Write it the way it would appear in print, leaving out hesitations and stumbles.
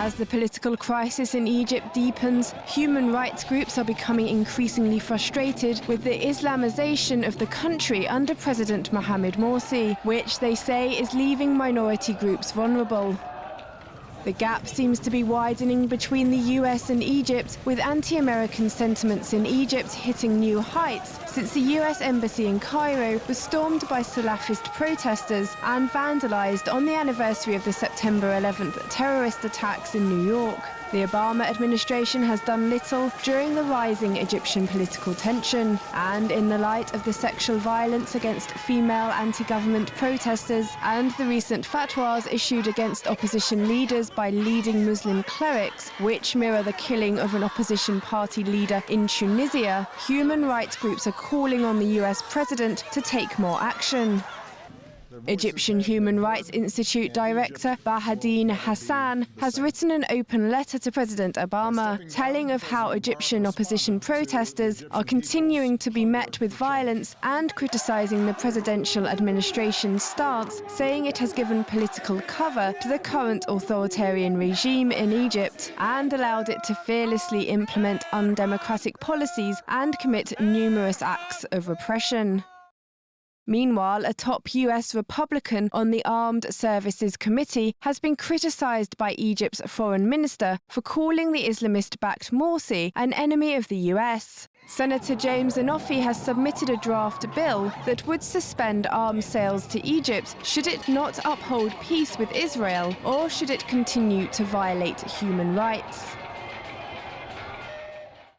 As the political crisis in Egypt deepens, human rights groups are becoming increasingly frustrated with the Islamization of the country under President Mohammed Morsi, which they say is leaving minority groups vulnerable. The gap seems to be widening between the US and Egypt, with anti-American sentiments in Egypt hitting new heights since the US embassy in Cairo was stormed by Salafist protesters and vandalized on the anniversary of the September 11th terrorist attacks in New York. The Obama administration has done little during the rising Egyptian political tension, and in the light of the sexual violence against female anti-government protesters and the recent fatwas issued against opposition leaders by leading Muslim clerics, which mirror the killing of an opposition party leader in Tunisia, human rights groups are calling on the US president to take more action. Egyptian Human Rights Institute director Bahadine Hassan has written an open letter to President Obama, telling of how Egyptian opposition protesters are continuing to be met with violence and criticizing the presidential administration's stance, saying it has given political cover to the current authoritarian regime in Egypt and allowed it to fearlessly implement undemocratic policies and commit numerous acts of repression. Meanwhile, a top US Republican on the Armed Services Committee has been criticized by Egypt's foreign minister for calling the Islamist-backed Morsi an enemy of the US. Senator James Inhofe has submitted a draft bill that would suspend arms sales to Egypt should it not uphold peace with Israel or should it continue to violate human rights.